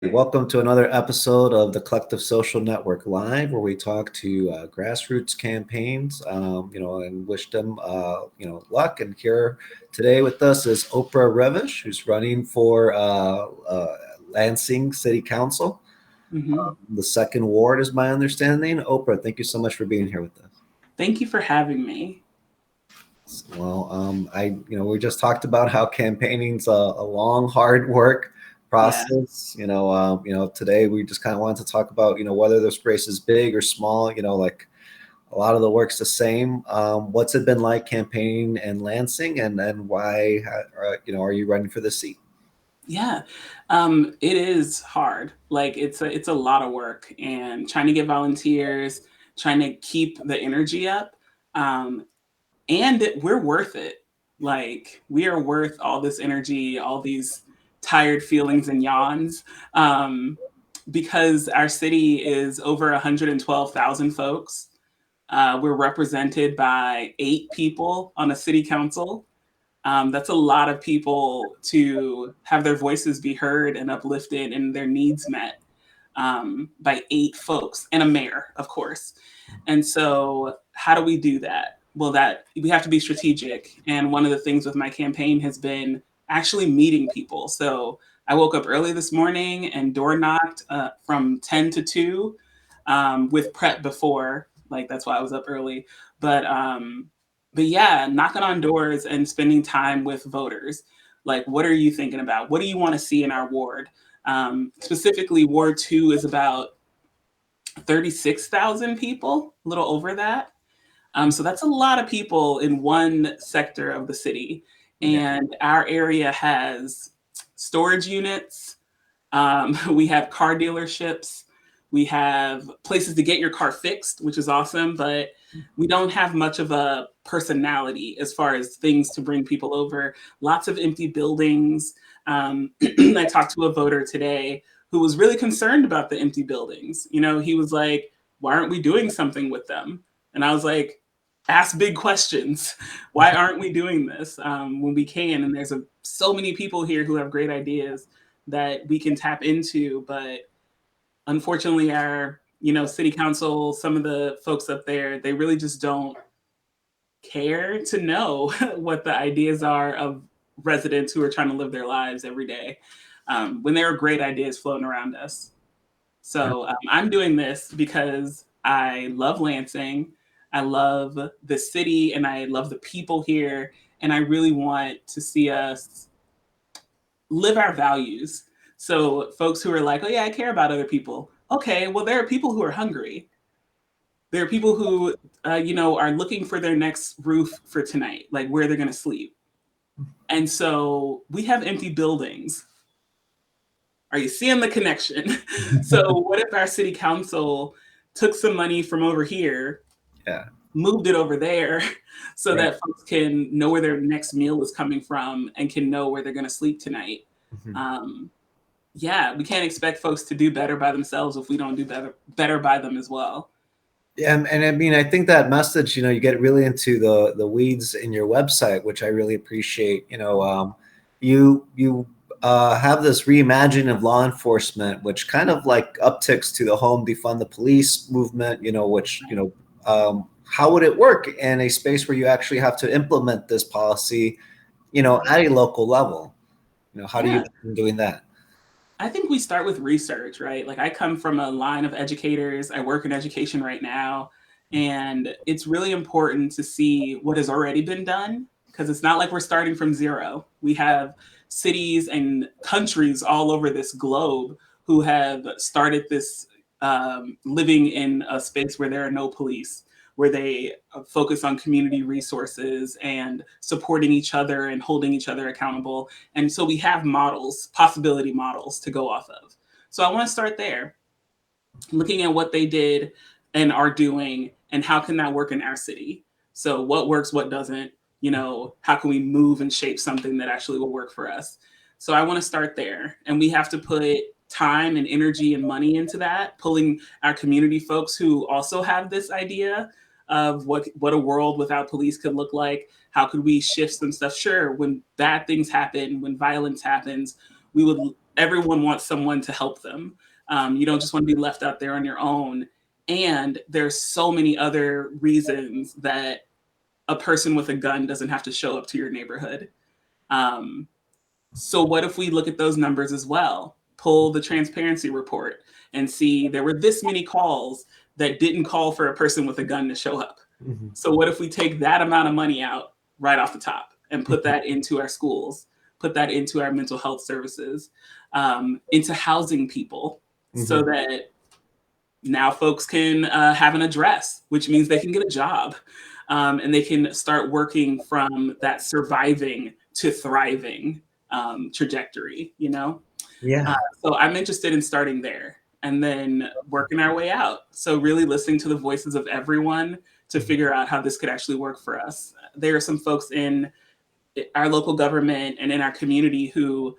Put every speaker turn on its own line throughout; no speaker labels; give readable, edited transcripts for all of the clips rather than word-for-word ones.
Welcome to another episode of the Collective Social Network Live, where we talk to grassroots campaigns, and wish them, luck. And here today with us is Oprah Revish, who's running for Lansing City Council,
hmm
the second ward, is my understanding. Oprah, thank you so much for being here with us.
Thank you for having me.
We just talked about how campaigning's a long, hard work
Yeah.
process. Today we just kind of wanted to talk about, whether this race is big or small. Like a lot of the work's the same. What's it been like campaigning in Lansing, and why, are you running for the seat?
Yeah. It is hard. Like it's a lot of work and trying to get volunteers, trying to keep the energy up. Um, we're worth it. Like we are worth all this energy, all these tired feelings and yawns. Um, because our city is over 112,000 folks. We're represented by 8 people on a city council. That's a lot of people to have their voices be heard and uplifted and their needs met by 8 folks and a mayor, of course. And so, how do we do that? Well, that we have to be strategic. And one of the things with my campaign has been actually meeting people. So, I woke up early this morning and door knocked from 10 to 2 with prep before. Like, that's why I was up early. But, um, but yeah, knocking on doors and spending time with voters. Like, what are you thinking about? What do you want to see in our ward? Specifically, Ward 2 is about 36,000 people, a little over that. So that's a lot of people in one sector of the city.
Yeah.
And our area has storage units, we have car dealerships, we have places to get your car fixed, which is awesome, but we don't have much of a personality as far as things to bring people over. Lots of empty buildings. I talked to a voter today who was really concerned about the empty buildings. He was like, why aren't we doing something with them? And I was like, ask big questions. Why aren't we doing this when we can? And there's so many people here who have great ideas that we can tap into, but unfortunately our city council, some of the folks up there, they really just don't care to know what the ideas are of residents who are trying to live their lives every day, when there are great ideas floating around us. So I'm doing this because I love Lansing, I love the city, and I love the people here, and I really want to see us live our values. So folks who are like, oh yeah, I care about other people. Okay, well there are people who are hungry. There are people who, are looking for their next roof for tonight, like where they're going to sleep. And so we have empty buildings. Are you seeing the connection? So what if our city council took some money from over here,
Yeah.
moved it over there, so
Right.
that folks can know where their next meal is coming from and can know where they're going to sleep tonight?
Mhm.
Um, yeah, we can't expect folks to do better by themselves if we don't do better by them as well.
Yeah, and I mean, I think that message, you get really into the weeds in your website, which I really appreciate. You have this reimagining of law enforcement, which kind of like upticks to the home defund the police movement. How would it work in a space where you actually have to implement this policy, at a local level? How do you
Yeah,
plan on doing that?
I think we start with research, right? Like I come from a line of educators. I work in education right now, and it's really important to see what has already been done because it's not like we're starting from zero. We have cities and countries all over this globe who have started this, living in a space where there are no police, where they focus on community resources and supporting each other and holding each other accountable. And so we have models, possibility models to go off of. So I want to start there, looking at what they did and are doing and how can that work in our city. So what works, what doesn't, how can we move and shape something that actually will work for us. So I want to start there, and we have to put time and energy and money into that, pulling our community folks who also have this idea of what a world without police could look like. How could we shift some stuff? Sure, when bad things happen, when violence happens, we would everyone wants someone to help them. You don't just want to be left out there on your own. And there's so many other reasons that a person with a gun doesn't have to show up to your neighborhood. Um, so what if we look at those numbers as well? Pull the transparency report and see there were this many calls that didn't call for a person with a gun to show up.
Mhm.
So what if we take that amount of money out right off the top and put that into our schools, put that into our mental health services, into housing people, so
Mhm.
that now folks can have an address, which means they can get a job, and they can start working from that surviving to thriving trajectory, you know? Uh,
Yeah.
so I'm interested in starting there and then working our way out. So really listening to the voices of everyone to
Mhm.
figure out how this could actually work for us. There are some folks in our local government and in our community who,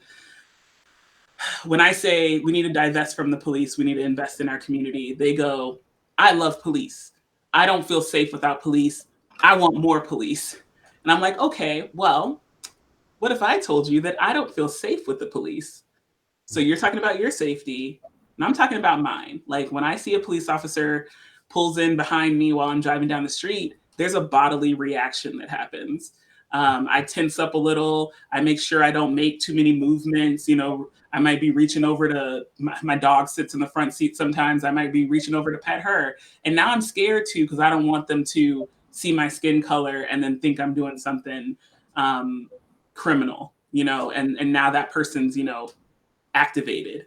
when I say we need to divest from the police, we need to invest in our community, they go, I love police. I don't feel safe without police. I want more police. And I'm like, okay, well, what if I told you that I don't feel safe with the police? So you're talking about your safety, and I'm talking about mine. Like when I see a police officer pulls in behind me while I'm driving down the street, there's a bodily reaction that happens. I tense up a little. I make sure I don't make too many movements. You know, I might be reaching over to my dog sits in the front seat sometimes. I might be reaching over to pet her. And now I'm scared too because I don't want them to see my skin color and then think I'm doing something criminal, you know, and now that person's, you know, activated.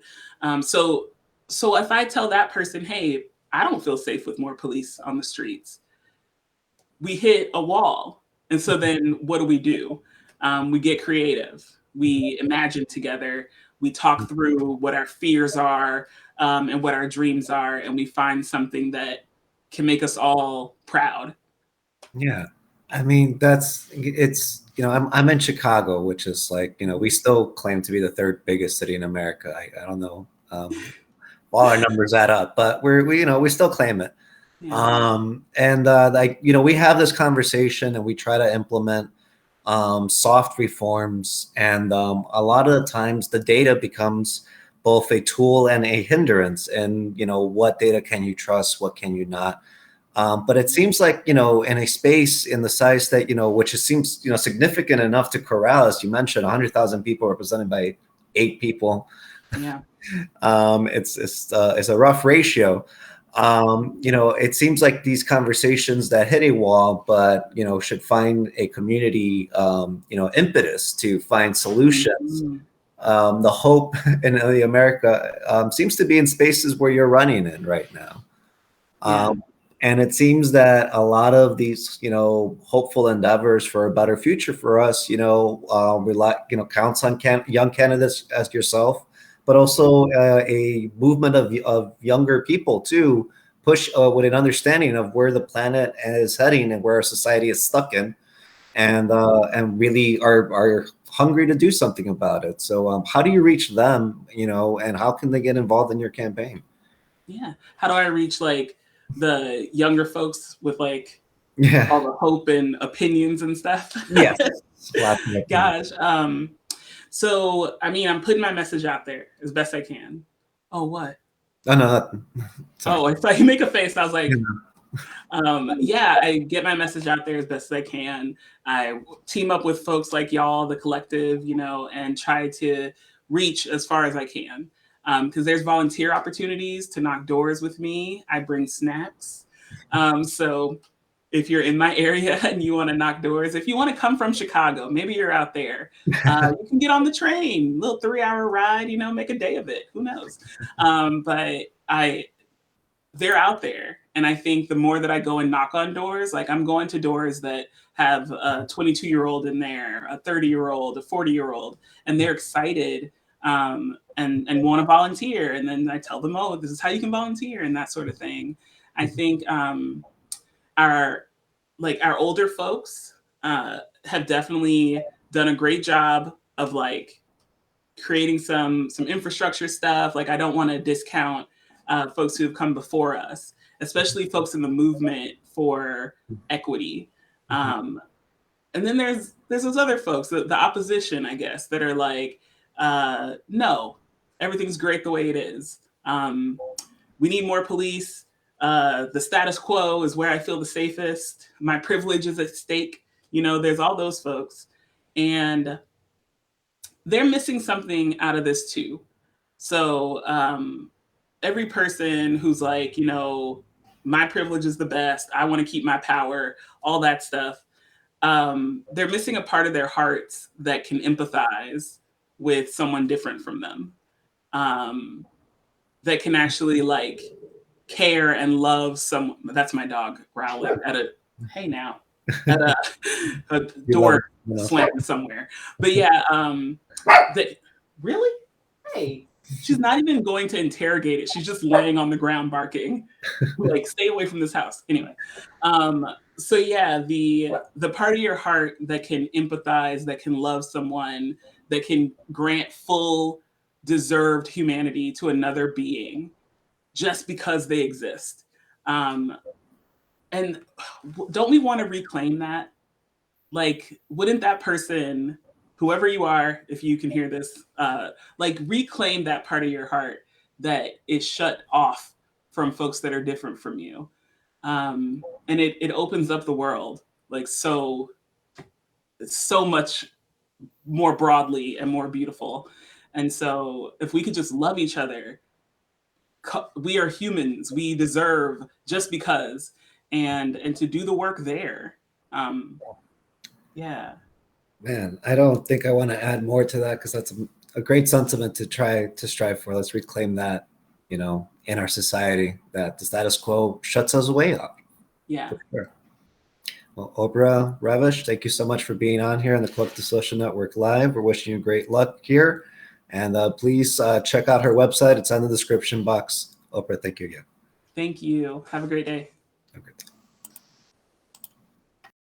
So so if I tell that person, hey, I don't feel safe with more police on the streets, we hit a wall. And so then what do? We get creative. We imagine together. We talk through what our fears are and what our dreams are, and we find something that can make us all proud.
Yeah. I mean, it's, I'm in Chicago, which is like, we still claim to be the third biggest city in America. I don't know, all our numbers add up, but we still claim it.
Yeah.
And like, we have this conversation and we try to implement soft reforms. And a lot of the times the data becomes both a tool and a hindrance. And, what data can you trust? What can you not? But it seems like, in a space in the size that, which seems, significant enough to corral, as you mentioned, 100,000 people represented by 8 people.
Yeah.
It's a rough ratio. It seems like these conversations that hit a wall, but, should find a community, impetus to find solutions.
Mhm.
The hope in the America seems to be in spaces where you're running in right now.
Yeah.
And it seems that a lot of these, hopeful endeavors for a better future for us, rely, counts on young candidates as yourself, but also a movement of younger people to push with an understanding of where the planet is heading and where our society is stuck in, and really are hungry to do something about it. So, how do you reach them, and how can they get involved in your campaign?
Yeah. How do I reach like the younger folks with like
Yeah.
all the hope and opinions and stuff?
Yes. Lots of opinions.
Gosh. So I mean, I'm putting my message out there as best I can. Oh, what?
Oh, no, sorry.
Oh, I saw you make a face. I was
You
like,
know.
yeah, I get my message out there as best as I can. I team up with folks like y'all, the collective, you know, and try to reach as far as I can. Because there's volunteer opportunities to knock doors with me. I bring snacks. So if you're in my area and you want to knock doors, if you want to come from Chicago, maybe you're out there, you can get on the train, little 3 hour ride, you know, make a day of it. Who knows? But they're out there. And I think the more that I go and knock on doors, like I'm going to doors that have a 22-year-old in there, a 30-year-old, a 40-year-old, and they're excited and want to volunteer. And then I tell them, oh, this is how you can volunteer and that sort of thing. I think our our older folks have definitely done a great job of like creating some infrastructure stuff. Like I don't want to discount folks who have come before us, especially folks in the movement for equity. Um, and then there's those other folks, the opposition, I guess, that are like, no. everything's great the way it is. We need more police. The status quo is where I feel the safest. My privilege is at stake. There's all those folks. And they're missing something out of this too. So every person who's like, my privilege is the best, I want to keep my power, all that stuff, they're missing a part of their hearts that can empathize with someone different from them, that can actually like care and love someone. That's my dog growling at hey now, at a door slam somewhere. But yeah, that really, hey, she's not even going to interrogate it. She's just laying on the ground barking, like, stay away from this house. Anyway, so yeah, the part of your heart that can empathize, that can love someone, that can grant full deserved humanity to another being just because they exist. And don't we want to reclaim that? Like, wouldn't that person, whoever you are, if you can hear this, like, reclaim that part of your heart that is shut off from folks that are different from you? And it opens up the world, like, so much more broadly and more beautiful. And so if we could just love each other, we are humans, we deserve just because, and to do the work there. Yeah.
Man, I don't think I want to add more to that, because that's a great sentiment to try to strive for. Let's reclaim that, in our society, that the status quo shuts us away up.
Yeah.
For sure. Well, Oprah Revish, thank you so much for being on here on the Collective Social Network Live. We're wishing you great luck here. And please check out her website. It's on the description box. Oprah, thank you again.
Thank you. Have a great day.
Okay.